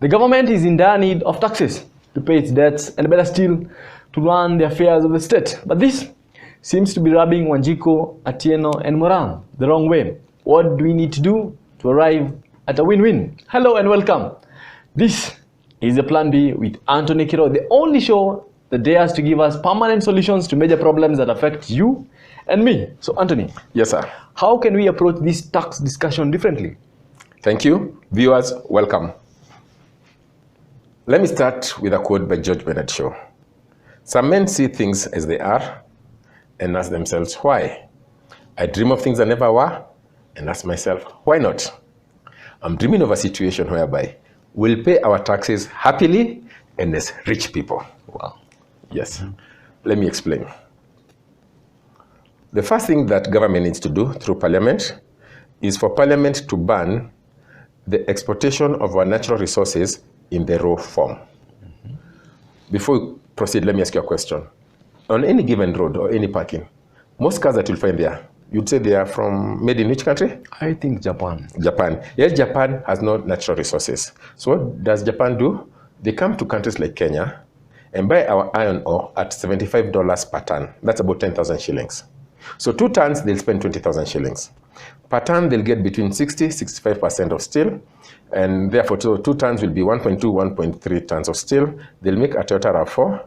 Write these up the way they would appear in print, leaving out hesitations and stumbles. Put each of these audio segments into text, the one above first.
government is in dire need of taxes to pay its debts and better still to run the affairs of the state. But this seems to be rubbing Wanjiko, Atieno and Moran the wrong way. What do we need to do to arrive at a win-win? Hello and welcome. This is the Plan B with Anthony Kiro, the only show that dares to give us permanent solutions to major problems that affect you and me. So Anthony. Yes, sir. How can we approach this tax discussion differently? Thank you. Viewers, welcome. Let me start with a quote by George Bernard Shaw. Some men see things as they are and ask themselves why. I dream of things that never were and ask myself, why not? I'm dreaming of a situation whereby we'll pay our taxes happily and as rich people. Wow. Yes. Let me explain. The first thing that government needs to do through parliament is for parliament to ban the exportation of our natural resources in the raw form. Before we proceed, let me ask you a question. On any given road or any parking, most cars that you'll find there, you'd say they are made in which country? I think Japan. Japan. Yes, Japan has no natural resources. So what does Japan do? They come to countries like Kenya and buy our iron ore at $75 per ton. That's about 10,000 shillings. So 2 tons, they'll spend 20,000 shillings. Per ton, they'll get between 60-65% of steel. And therefore, 2 tons will be 1.2, 1.3 tons of steel. They'll make a Toyota RAV4,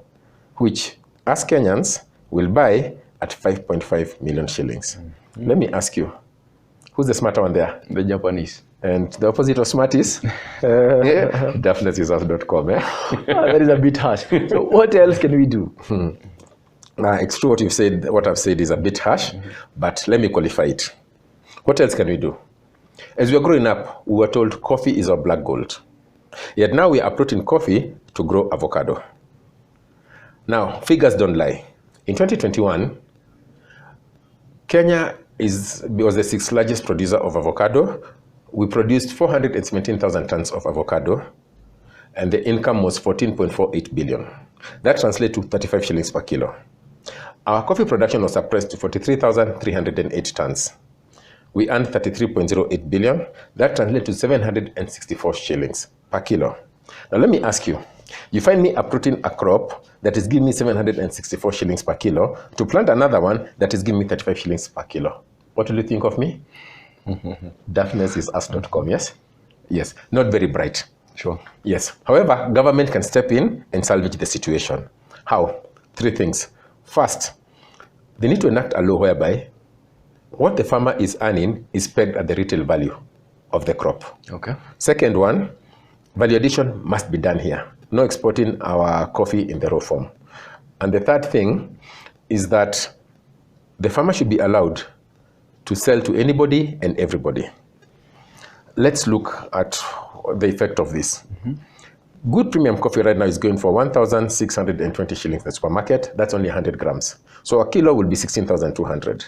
which, as Kenyans, will buy at 5.5 million shillings. Let me ask you, who's the smarter one there? The Japanese. And the opposite of smart is? Daphnesushouse.com. That is a bit harsh. So what else can we do? It's true what you've said. What I've said is a bit harsh, but let me qualify it. What else can we do? As we were growing up, we were told coffee is our black gold. Yet now we are uprooting coffee to grow avocado. Now, figures don't lie. In 2021, Kenya was the 6th largest producer of avocado. We produced 417,000 tons of avocado, and the income was 14.48 billion. That translates to 35 shillings per kilo. Our coffee production was suppressed to 43,308 tons. We earned 33.08 billion. That translates to 764 shillings per kilo. Now let me ask you, you find me uprooting a crop that is giving me 764 shillings per kilo to plant another one that is giving me 35 shillings per kilo. What will you think of me? Daphnesushouse.com, yes? Yes, not very bright. Sure. Yes. However, government can step in and salvage the situation. How? 3 things. First, they need to enact a law whereby what the farmer is earning is pegged at the retail value of the crop. Okay. Second one, value addition must be done here. No exporting our coffee in the raw form. And the third thing is that the farmer should be allowed to sell to anybody and everybody. Let's look at the effect of this. Good premium coffee right now is going for 1,620 shillings in the supermarket. That's only 100 grams. So a kilo will be 16,200.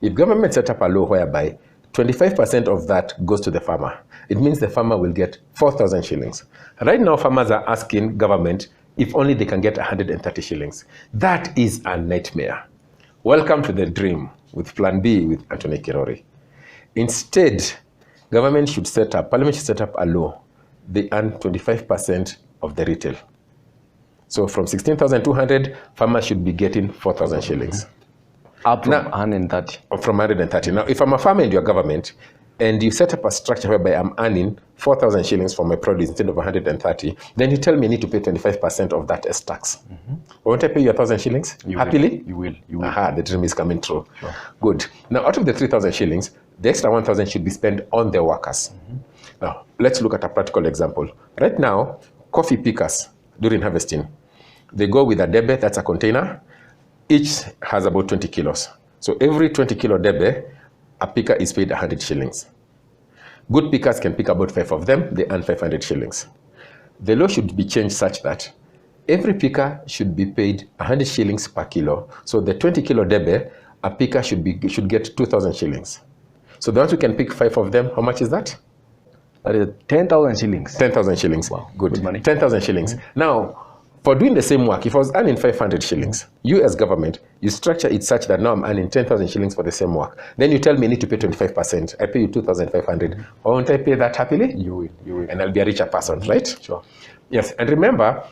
If government set up a law whereby 25% of that goes to the farmer, it means the farmer will get 4,000 shillings. Right now, farmers are asking government if only they can get 130 shillings. That is a nightmare. Welcome to the dream with Plan B with Anthony Kirori. Instead, parliament should set up a law. They earn 25% of the retail. So from 16,200, farmers should be getting 4,000 shillings. Up from 130. From 130. Now, if I'm a farmer and you're government, and you set up a structure whereby I'm earning 4,000 shillings for my produce instead of 130, then you tell me I need to pay 25% of that as tax. Won't I pay you 1,000 shillings? Happily? You will. Aha, the dream is coming true. Sure. Good. Now, out of the 3,000 shillings, the extra 1,000 should be spent on the workers. Now, let's look at a practical example. Right now, coffee pickers during harvesting, they go with a debe, that's a container. Each has about 20 kilos. So every 20 kilo debe, a picker is paid 100 shillings. Good pickers can pick about 5 of them, they earn 500 shillings. The law should be changed such that every picker should be paid 100 shillings per kilo. So the 20 kilo debe, a picker should get 2,000 shillings. So the ones who can pick 5 of them, how much is that? That is 10,000 shillings. 10,000 shillings. Wow. Good. Good money. 10,000 shillings. Now, For doing the same work, if I was earning 500 shillings, you as government, you structure it such that now I'm earning 10,000 shillings for the same work. Then you tell me I need to pay 25%. I pay you 2,500. Won't I pay that happily? You will. And I'll be a richer person, right? Sure. Yes, and remember,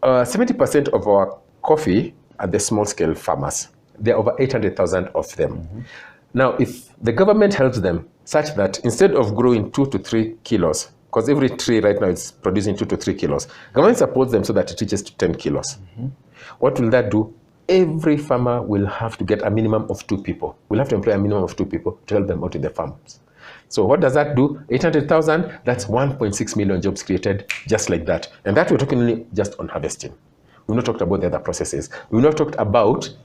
70% of our coffee are the small-scale farmers. There are over 800,000 of them. Now, if the government helps them such that instead of growing 2 to 3 kilos, because every tree right now is producing 2 to 3 kilos, government supports them so that it reaches to 10 kilos. What will that do? Every farmer will have to get a minimum of 2 people. We'll have to employ a minimum of 2 people to help them out in the farms. So what does that do? 800,000, that's 1.6 million jobs created just like that. And that we're talking only just on harvesting. We've not talked about the other processes. We've not talked about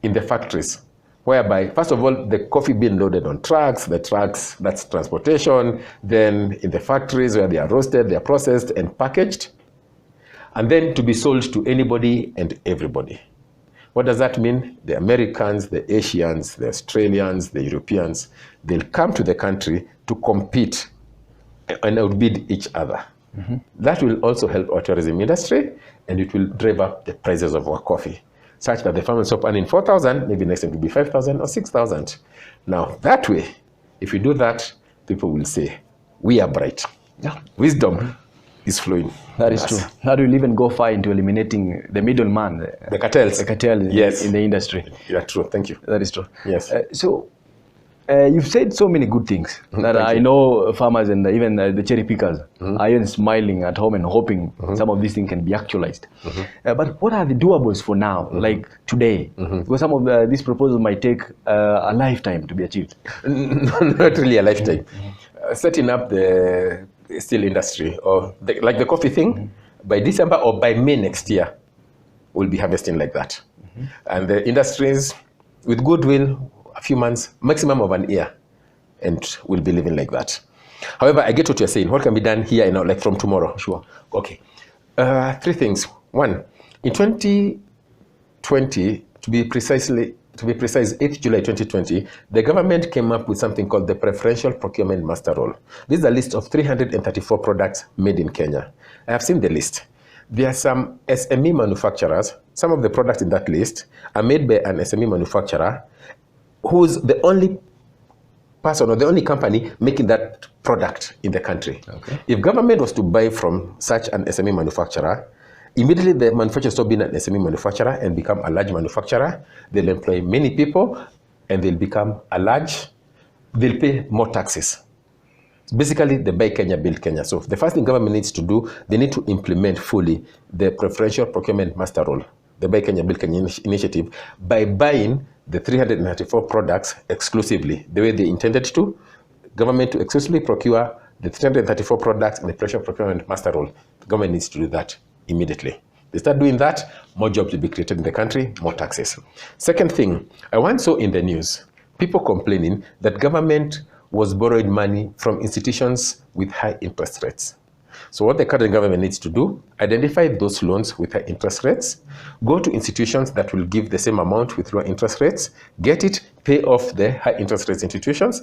in the factories, whereby, first of all, the coffee being loaded on trucks, the trucks, that's transportation, then in the factories where they are roasted, they are processed and packaged, and then to be sold to anybody and everybody. What does that mean? The Americans, the Asians, the Australians, the Europeans, they'll come to the country to compete and outbid each other. That will also help our tourism industry, and it will drive up the prices of our coffee, such that the farmers stop earning 4,000, maybe next time it will be 5,000 or 6,000. Now, that way, if you do that, people will say, we are bright. Yeah. Wisdom is flowing. That is true. That will even go far into eliminating the middleman. The cartels. The cartel Yes. in the industry. Yeah, true. Thank you. That is true. Yes. So, you've said so many good things that I know farmers and even the cherry pickers are even smiling at home and hoping some of these things can be actualized. But what are the doables for now, like today? Because some of these proposals might take a lifetime to be achieved. Not really a lifetime. Setting up the steel industry, or like the coffee thing, by December or by May next year, we'll be harvesting like that. And the industries, with goodwill, a few months, maximum of an year, and we'll be living like that. However, I get what you're saying. What can be done here and now, like from tomorrow? Sure. Okay. 3 things. 1, in 2020, to be precise, 8th July 2020, the government came up with something called the Preferential Procurement Master Roll. This is a list of 334 products made in Kenya. I have seen the list. There are some SME manufacturers. Some of the products in that list are made by an SME manufacturer who's the only person or the only company making that product in the country. Okay. If government was to buy from such an SME manufacturer, immediately the manufacturer stop being an SME manufacturer and become a large manufacturer. They'll employ many people and they'll become a large, they'll pay more taxes. Basically, they buy Kenya, build Kenya. So the first thing government needs to do, they need to implement fully the Preferential Procurement Master Roll, the Buy Kenya, Build Kenya initiative, by buying the 394 products exclusively, the way they intended to. Government to exclusively procure the 334 products in the Preferential Procurement Master Roll. The government needs to do that immediately. They start doing that, more jobs will be created in the country, more taxes. Second thing, I once saw in the news, people complaining that government was borrowing money from institutions with high interest rates. So what the current government needs to do, identify those loans with high interest rates, go to institutions that will give the same amount with low interest rates, get it, pay off the high interest rates institutions,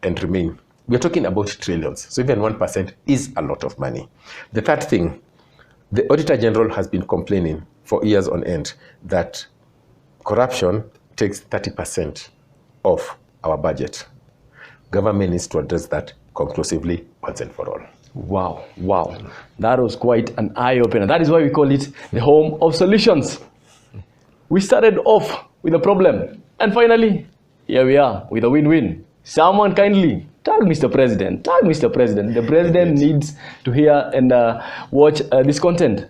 and remain. We're talking about trillions. So even 1% is a lot of money. The third thing, the Auditor General has been complaining for years on end that corruption takes 30% of our budget. Government needs to address that conclusively once and for all. Wow, wow. That was quite an eye-opener. That is why we call it the home of solutions. We started off with a problem, and finally, here we are with a win-win. Someone kindly tag Mr. President. Tag Mr. President. The president needs to hear and watch this content.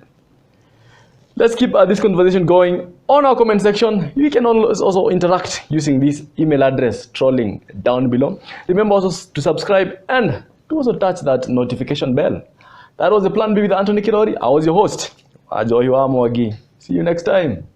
Let's keep this conversation going on our comment section. You can also interact using this email address trolling down below. Remember also to subscribe and to also touch that notification bell. That was the Plan B with Anthony Kirori. I was your host, Ajoy Wagi. See you next time.